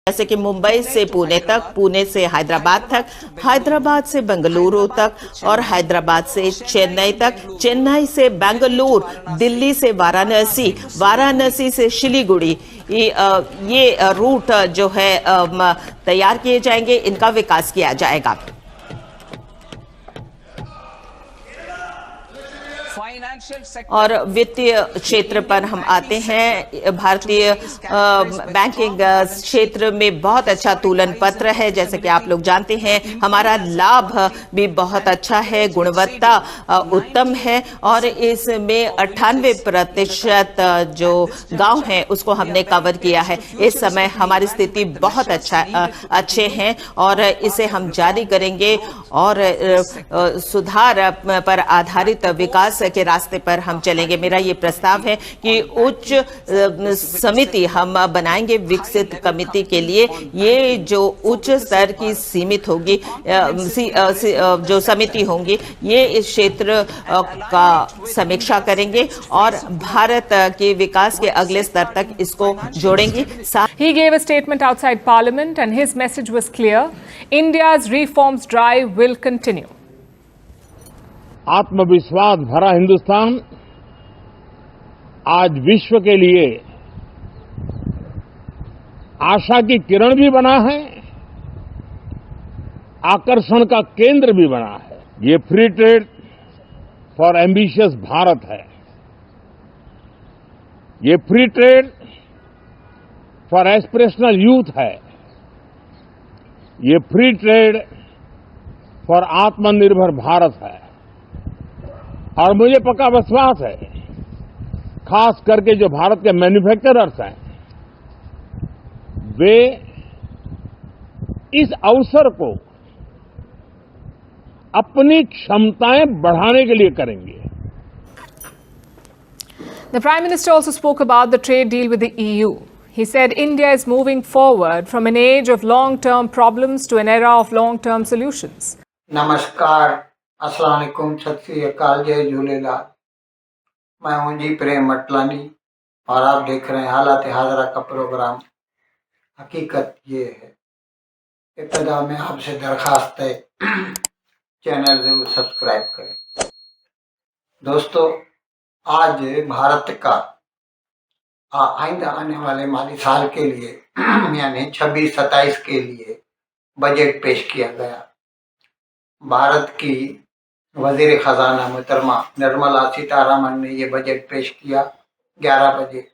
जैसे कि मुंबई से पुणे तक, पुणे से हैदराबाद तक, हैदराबाद से बेंगलुरु तक और हैदराबाद से चेन्नई तक, चेन्नई से बेंगलुरु, दिल्ली से वाराणसी, वाराणसी से शिलीगुड़ी, ये रूट जो है तैयार किए जाएंगे, इनका विकास किया जाएगा। और वित्तीय क्षेत्र पर हम आते हैं। भारतीय बैंकिंग क्षेत्र में बहुत अच्छा तुलन पत्र है, जैसे कि आप लोग जानते हैं। हमारा लाभ भी बहुत अच्छा है, गुणवत्ता उत्तम है और इसमें 98% जो गांव हैं उसको हमने कवर किया है। इस समय हमारी स्थिति बहुत अच्छे हैं और इसे हम जारी करेंगे और सुधार पर आधारित विकास के रास्ते पर हम चलेंगे। मेरा ये प्रस्ताव है कि उच्च समिति हम बनाएंगे विकसित कमेटी के लिए। ये जो उच्च स्तर की सीमित होगी, जो समिति होंगी, ये इस क्षेत्र का समीक्षा करेंगे और भारत के विकास के अगले स्तर तक इसको जोड़ेंगी। He gave a statement outside Parliament and his message was clear. India's reforms drive will continue. आत्मविश्वास भरा हिंदुस्तान आज विश्व के लिए आशा की किरण भी बना है, आकर्षण का केंद्र भी बना है। ये free trade for ambitious Bharat है। ये free trade for aspirational youth है। ये फ्री ट्रेड फॉर आत्मनिर्भर भारत है। और मुझे पक्का विश्वास है, खास करके जो भारत के मैन्युफैक्चरर्स हैं, वे इस अवसर को अपनी क्षमताएं बढ़ाने के लिए करेंगे। The Prime Minister also spoke about the trade deal with the EU. He said India is moving forward from an age of long-term problems to an era of long-term solutions. नमस्कार, अस्सलाम वालेकुम, सत श्री अकाल, जय झूलेलाल। मैं हूं जी प्रेम मटलानी और आप देख रहे हैं हालात हाजरा का प्रोग्राम। हकीकत ये है, इब्तिदा में आपसे दरखास्त है चैनल जरूर सब्सक्राइब करें। दोस्तों, आज भारत का आइंदा आने वाले माली साल के लिए यानी 26-27 के लिए बजट पेश किया गया। भारत की वजीर खजाना मोहतरमा निर्मला सीतारमण ने ये बजट पेश किया। 11 बजे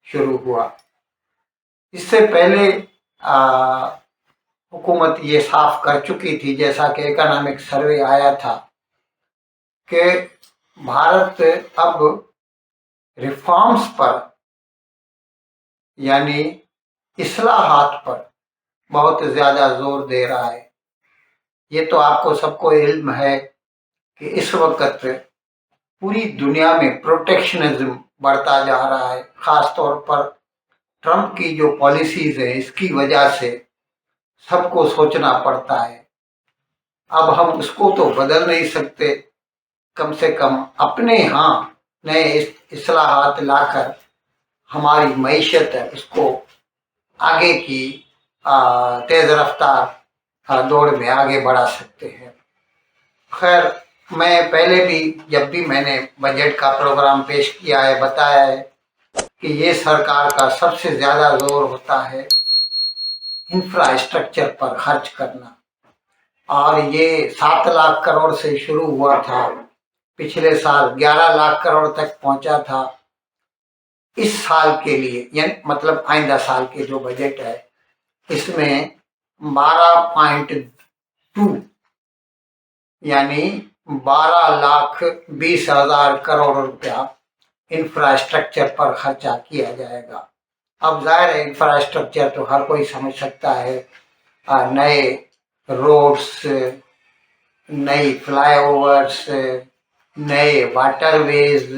शुरू हुआ। इससे पहले हुकूमत ये साफ कर चुकी थी, जैसा कि इकोनॉमिक सर्वे आया था, कि भारत अब रिफॉर्म्स पर यानी इस्लाहात पर बहुत ज्यादा जोर दे रहा है। ये तो आपको सबको इल्म है कि इस वक्त पूरी दुनिया में प्रोटेक्शनिज्म बढ़ता जा रहा है। खास तौर पर ट्रंप की जो पॉलिसीज है, इसकी वजह से सबको सोचना पड़ता है। अब हम उसको तो बदल नहीं सकते, कम से कम अपने यहाँ नए इस्लाहात लाकर हमारी मईशत है उसको आगे की तेज रफ्तार दौड़ में आगे बढ़ा सकते हैं। खैर, मैं पहले भी जब भी मैंने बजट का प्रोग्राम पेश किया है, बताया है कि ये सरकार का सबसे ज्यादा जोर होता है इंफ्रास्ट्रक्चर पर खर्च करना। और ये 7 लाख करोड़ से शुरू हुआ था, पिछले साल 11 लाख करोड़ तक पहुंचा था। इस साल के लिए यानी मतलब आइंदा साल के जो बजट है, इसमें 12.2 यानी 12,20,000 करोड़ रुपया इंफ्रास्ट्रक्चर पर खर्चा किया जाएगा। अब जाहिर है, इंफ्रास्ट्रक्चर तो हर कोई समझ सकता है, नए रोड्स, नई फ्लाईओवर्स, नए वाटरवेज,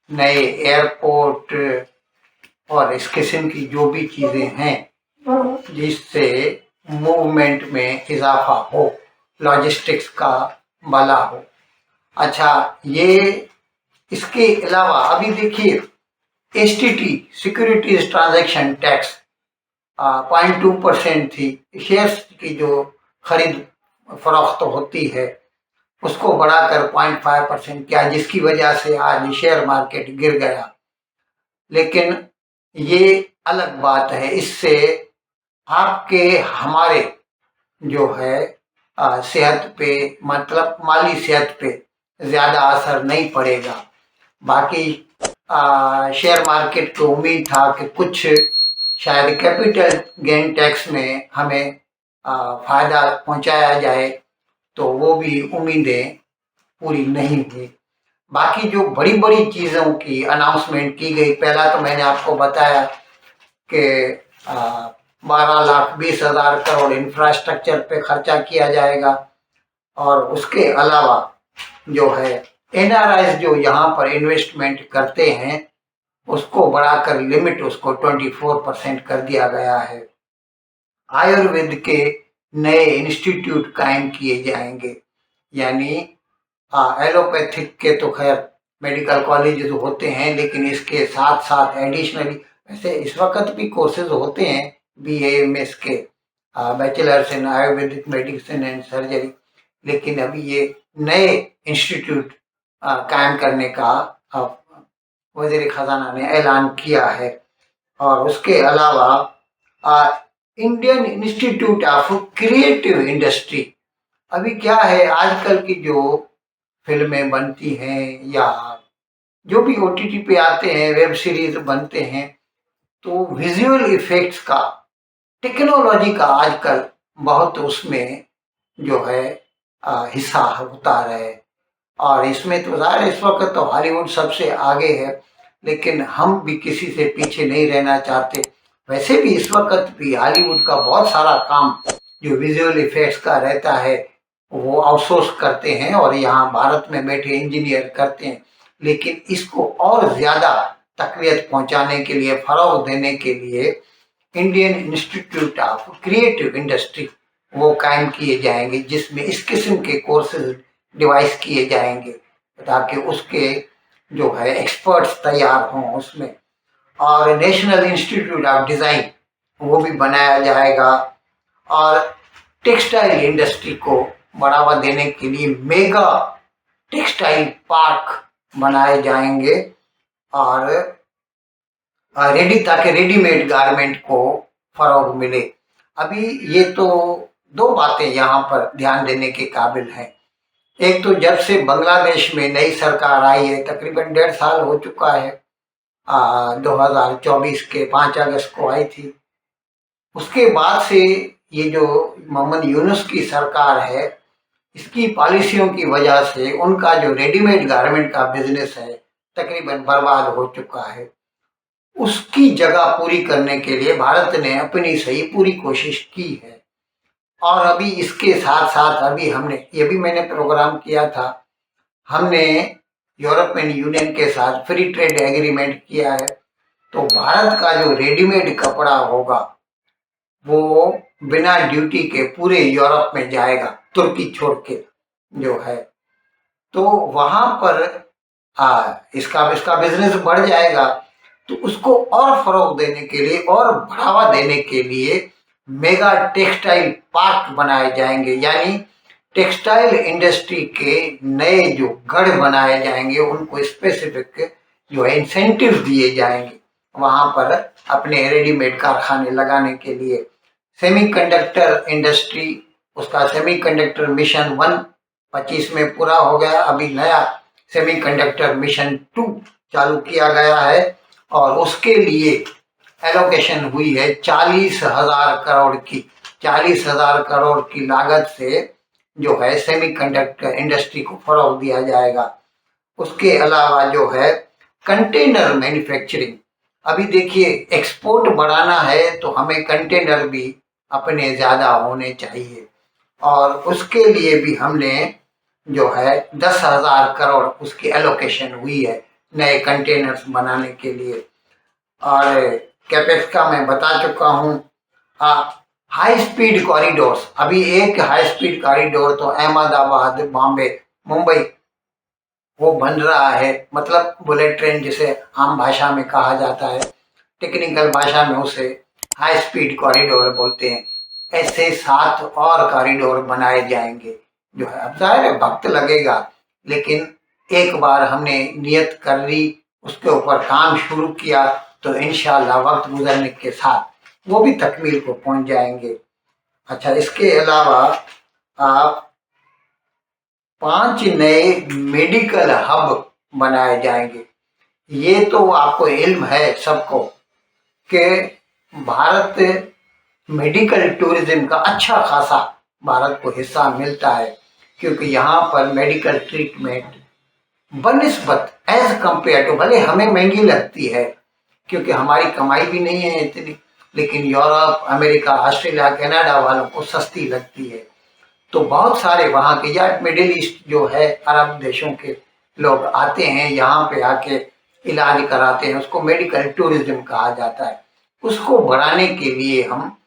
नए एयरपोर्ट और इस किस्म की जो भी चीजें हैं जिससे मूवमेंट में इजाफा हो, लॉजिस्टिक्स का भला हो। अच्छा, ये इसके अलावा अभी देखिए STT सिक्योरिटीज ट्रांजैक्शन टैक्स 0.2% थी। शेयर्स की जो खरीद फरोख्त होती है उसको बढ़ाकर 0.5% किया, जिसकी वजह से आज शेयर मार्केट गिर गया। लेकिन ये अलग बात है, इससे आपके हमारे जो है सेहत पे, मतलब माली सेहत पे ज़्यादा असर नहीं पड़ेगा। बाकी शेयर मार्केट को उम्मीद था कि कुछ शायद कैपिटल गेन टैक्स में हमें फ़ायदा पहुंचाया जाए, तो वो भी उम्मीदें पूरी नहीं हुई। बाकी जो बड़ी बड़ी चीज़ों की अनाउंसमेंट की गई, पहला तो मैंने आपको बताया कि 12,20,000 करोड़ इंफ्रास्ट्रक्चर पे खर्चा किया जाएगा, और उसके अलावा जो है एनआरआई जो यहाँ पर इन्वेस्टमेंट करते हैं उसको बढ़ाकर लिमिट उसको 24% कर दिया गया है। आयुर्वेद के नए इंस्टीट्यूट कायम किए जाएंगे, यानी एलोपैथिक के तो खैर मेडिकल कॉलेज होते हैं, लेकिन इसके साथ साथ एडिशनली वैसे इस वक्त भी कोर्सेज होते हैं BAMS के, bachelors in Ayurvedic medicine and surgery, लेकिन अभी ये नए इंस्टीट्यूट कायम करने का वज़ीर खजाना ने ऐलान किया है। और उसके अलावा Indian institute of creative industry, अभी क्या है आजकल की जो फिल्में बनती हैं या जो भी OTT पे आते हैं, वेब सीरीज बनते हैं, तो विजुअल इफेक्ट्स का, टेक्नोलॉजी का आजकल बहुत उसमें जो है हिस्सा होता है। और इसमें तो ज़ाहिर इस वक्त तो हॉलीवुड सबसे आगे है, लेकिन हम भी किसी से पीछे नहीं रहना चाहते। वैसे भी इस वक्त भी हॉलीवुड का बहुत सारा काम जो विजुअल इफेक्ट्स का रहता है वो आउटसोर्स करते हैं और यहाँ भारत में बैठे इंजीनियर करते हैं। लेकिन इसको और ज़्यादा तकवीत पहुँचाने के लिए, फ़रोग़ देने के लिए Indian institute of creative industry वो कायम किए जाएंगे, जिसमें इस किस्म के कोर्सेज डिवाइस किए जाएंगे ताकि उसके जो है एक्सपर्ट्स तैयार हों उसमें। और नेशनल इंस्टीट्यूट ऑफ डिज़ाइन वो भी बनाया जाएगा। और टेक्सटाइल इंडस्ट्री को बढ़ावा देने के लिए मेगा टेक्सटाइल पार्क बनाए जाएंगे, और ताकि रेडीमेड गारमेंट को फ़रोग़ मिले। अभी ये तो दो बातें यहाँ पर ध्यान देने के काबिल हैं। एक तो जब से बांग्लादेश में नई सरकार आई है, तकरीबन 1.5 साल हो चुका है, 2024 के 5 अगस्त को आई थी। उसके बाद से ये जो मोहम्मद यूनुस की सरकार है, इसकी पॉलिसियों की वजह से उनका जो रेडीमेड गारमेंट का बिजनेस है तकरीबन बर्बाद हो चुका है। उसकी जगह पूरी करने के लिए भारत ने अपनी सही पूरी कोशिश की है। और अभी इसके साथ साथ अभी हमने ये भी मैंने प्रोग्राम किया था, हमने यूरोपियन यूनियन के साथ फ्री ट्रेड एग्रीमेंट किया है। तो भारत का जो रेडीमेड कपड़ा होगा वो बिना ड्यूटी के पूरे यूरोप में जाएगा, तुर्की छोड़ के जो है। तो वहाँ पर इसका बिजनेस बढ़ जाएगा। तो उसको और फ़रोग़ देने के लिए और बढ़ावा देने के लिए मेगा टेक्सटाइल पार्क बनाए जाएंगे, यानी टेक्सटाइल इंडस्ट्री के नए जो गढ़ बनाए जाएंगे, उनको स्पेसिफिक जो है इंसेंटिव दिए जाएंगे वहाँ पर अपने रेडीमेड कारखाने लगाने के लिए। सेमीकंडक्टर इंडस्ट्री, उसका सेमीकंडक्टर मिशन 1 25 में पूरा हो गया। अभी नया सेमीकंडक्टर मिशन 2 चालू किया गया है, और उसके लिए एलोकेशन हुई है 40,000 करोड़ की। 40,000 करोड़ की लागत से जो है सेमीकंडक्टर इंडस्ट्री को फ़रोग़ दिया जाएगा। उसके अलावा जो है कंटेनर मैन्युफैक्चरिंग, अभी देखिए एक्सपोर्ट बढ़ाना है तो हमें कंटेनर भी अपने ज़्यादा होने चाहिए, और उसके लिए भी हमने जो है 10,000 करोड़ उसकी एलोकेशन हुई है नए कंटेनर्स बनाने के लिए। और कैपेक्स का मैं बता चुका हूँ। हाई स्पीड कॉरिडोर्स, अभी एक हाई स्पीड कॉरिडोर तो अहमदाबाद, बॉम्बे, मुंबई वो बन रहा है, मतलब बुलेट ट्रेन जिसे आम भाषा में कहा जाता है, टेक्निकल भाषा में उसे हाई स्पीड कॉरिडोर बोलते हैं, ऐसे 7 और कॉरिडोर बनाए जाएंगे जो है। अब जाहिर है वक्त लगेगा, लेकिन एक बार हमने नियत कर ली, उसके ऊपर काम शुरू किया, तो इंशाअल्लाह वक्त गुजरने के साथ वो भी तकमील को पहुंच जाएंगे। अच्छा, इसके अलावा आप 5 नए मेडिकल हब बनाए जाएंगे। ये तो आपको इल्म है सबको कि भारत मेडिकल टूरिज्म का अच्छा खासा भारत को हिस्सा मिलता है, क्योंकि यहाँ पर मेडिकल ट्रीटमेंट बनिस्बत एज कम्पेयर टू, भले हमें महंगी लगती है क्योंकि हमारी कमाई भी नहीं है इतनी, लेकिन यूरोप, अमेरिका, ऑस्ट्रेलिया, कनाडा वालों को सस्ती लगती है। तो बहुत सारे वहाँ के या मिडिल ईस्ट जो है अरब देशों के लोग आते हैं, यहाँ पे आके इलाज कराते हैं, उसको मेडिकल टूरिज्म कहा जाता है। उसको बढ़ाने के लिए हम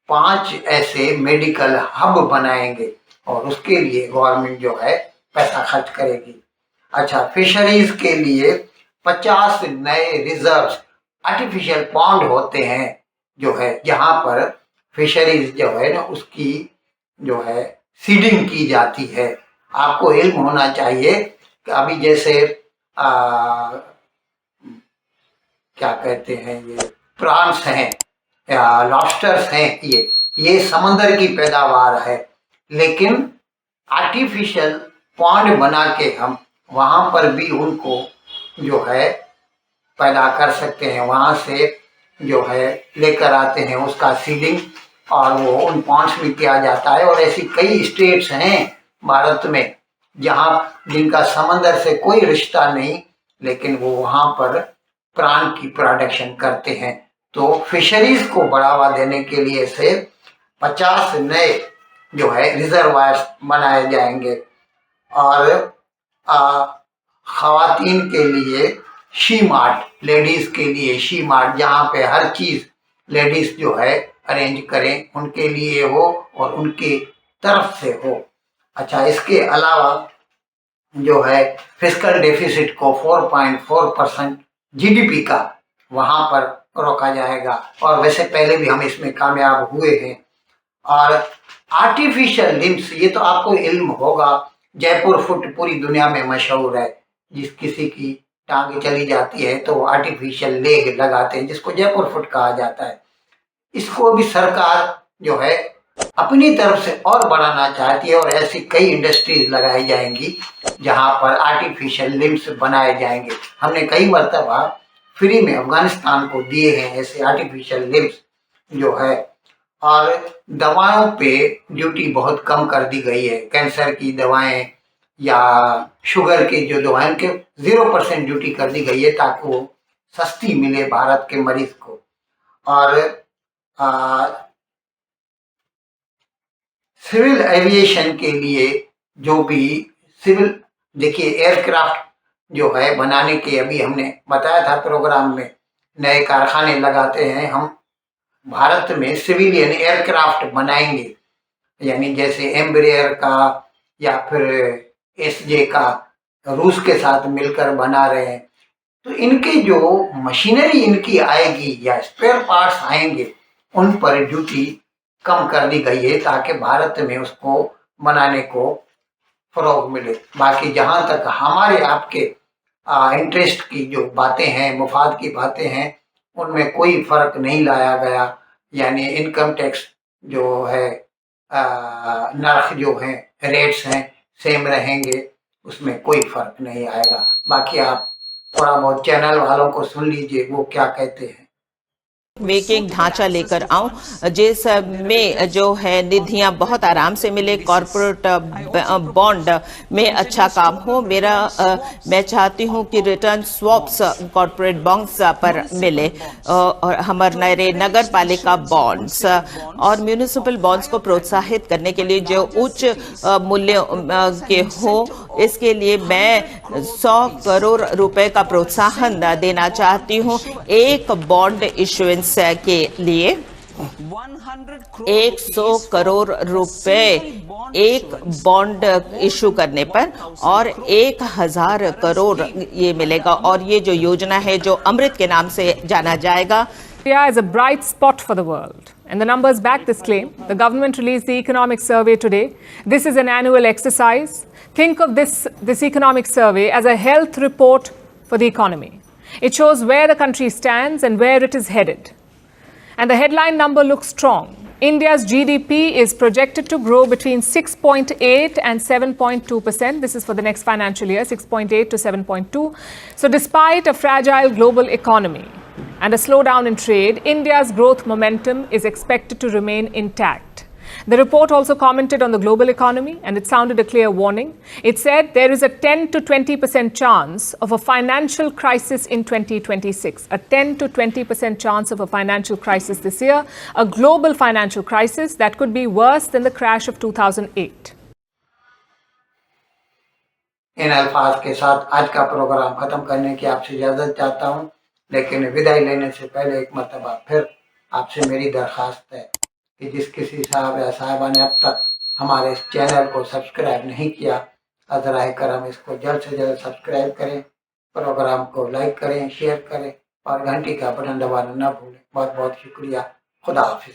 5 ऐसे मेडिकल हब बनाएंगे और उसके लिए गवर्नमेंट जो है पैसा खर्च करेगी। अच्छा, फिशरीज के लिए 50 नए रिजर्व्स, आर्टिफिशियल पॉन्ड होते हैं जो है, जहाँ पर फिशरीज जो है ना उसकी जो है सीडिंग की जाती है। आपको इल्म होना चाहिए कि अभी जैसे क्या कहते हैं, ये प्रॉन्स हैं या लॉबस्टर्स हैं, ये समंदर की पैदावार है, लेकिन आर्टिफिशियल पॉन्ड बना के हम वहाँ पर भी उनको जो है पैदा कर सकते हैं। वहाँ से जो है लेकर आते हैं उसका सीडिंग, और वो उन पॉन्ड्स में किया जाता है। और ऐसी कई स्टेट्स हैं भारत में जहाँ जिनका समंदर से कोई रिश्ता नहीं, लेकिन वो वहाँ पर प्राण की प्रोडक्शन करते हैं। तो फिशरीज को बढ़ावा देने के लिए से 50 नए जो है रिजर्वायर्स बनाए जाएंगे। और खवातीन के लिए शी मार्ट, लेडीज के लिए शी मार्ट, जहाँ पे हर चीज लेडीज जो है अरेंज करें, उनके लिए हो और उनके तरफ से हो। अच्छा, इसके अलावा जो है फिस्कल डेफिसिट को 4.4% जीडीपी का वहाँ पर रोका जाएगा, और वैसे पहले भी हम इसमें कामयाब हुए हैं। और आर्टिफिशियल लिम्स, ये तो आपको इल्म होगा, जयपुर फुट पूरी दुनिया में मशहूर है। जिस किसी की टांग चली जाती है तो आर्टिफिशियल लेग लगाते हैं, जिसको जयपुर फुट कहा जाता है। इसको भी सरकार जो है अपनी तरफ से और बढ़ाना चाहती है, और ऐसी कई इंडस्ट्रीज लगाई जाएंगी जहां पर आर्टिफिशियल लिम्स बनाए जाएंगे। हमने कई मरतबा फ्री में अफगानिस्तान को दिए हैं ऐसे आर्टिफिशियल लिम्स जो है। और दवाओं पे ड्यूटी बहुत कम कर दी गई है। कैंसर की दवाएं या शुगर की जो दवाएं, उनके 0% ड्यूटी कर दी गई है ताकि वो सस्ती मिले भारत के मरीज को। और सिविल एविएशन के लिए जो भी सिविल, देखिए एयरक्राफ्ट जो है बनाने के, अभी हमने बताया था प्रोग्राम में, नए कारखाने लगाते हैं हम भारत में, सिविलियन एयरक्राफ्ट बनाएंगे, यानी जैसे एम्ब्रेयर का या फिर एसजे का रूस के साथ मिलकर बना रहे हैं। तो इनके जो मशीनरी इनकी आएगी या स्पेयर पार्ट्स आएंगे, उन पर ड्यूटी कम कर दी गई है ताकि भारत में उसको बनाने को फरोग मिले। बाकी जहाँ तक हमारे आपके इंटरेस्ट की जो बातें हैं, मुफाद की बातें हैं, उनमें कोई फर्क नहीं लाया गया। यानी इनकम टैक्स जो है नर्ख जो है, रेट्स हैं, सेम रहेंगे, उसमें कोई फर्क नहीं आएगा। बाकी आप थोड़ा बहुत चैनल वालों को सुन लीजिए वो क्या कहते हैं। मेकिंग ढांचा लेकर आऊं जिसमें जो है निधियां बहुत आराम से मिले, कॉर्पोरेट बॉन्ड में अच्छा काम हो। मैं चाहती हूं कि रिटर्न स्वैप्स कॉर्पोरेट बॉन्ड्स पर मिले, और हमारे नगर पालिका बॉन्ड्स और म्यूनिसिपल बॉन्ड्स को प्रोत्साहित करने के लिए जो उच्च मूल्य के हो, इसके लिए मैं 100 करोड़ रुपए का प्रोत्साहन देना चाहती हूं। एक बॉन्ड इशुएंस के लिए 100 करोड़ रुपए एक बॉन्ड इशू करने पर, और 1000 करोड़ ये मिलेगा। और ये जो योजना है जो अमृत के नाम से जाना जाएगा, India is a bright spot for the world, and the numbers back this claim. The government released the economic survey today. This is an annual exercise. Think of this economic survey as a health report for the economy. It shows where the country stands and where it is headed. And the headline number looks strong. India's GDP is projected to grow between 6.8 and 7.2%. This is for the next financial year, 6.8 to 7.2. So despite a fragile global economy and a slowdown in trade, India's growth momentum is expected to remain intact. The report also commented on the global economy, and it sounded a clear warning. It said there is a 10 to 20% chance of a financial crisis in 2026. A 10 to 20% chance of a financial crisis this year, a global financial crisis that could be worse than the crash of 2008. इन अल्फाज के साथ आज का programme खत्म करने की आपसे इजाजत चाहता हूं, लेकिन विदाई लेने से पहले एक मरतबा फिर आपसे मेरी दरखास्त है कि जिस किसी साहब या साहिबा ने अब तक हमारे इस चैनल को सब्सक्राइब नहीं किया, अज़राए करम इसको जल्द से जल्द सब्सक्राइब करें, प्रोग्राम को लाइक करें, शेयर करें और घंटी का बटन दबाना न भूलें। बहुत बहुत शुक्रिया। खुदा हाफिज।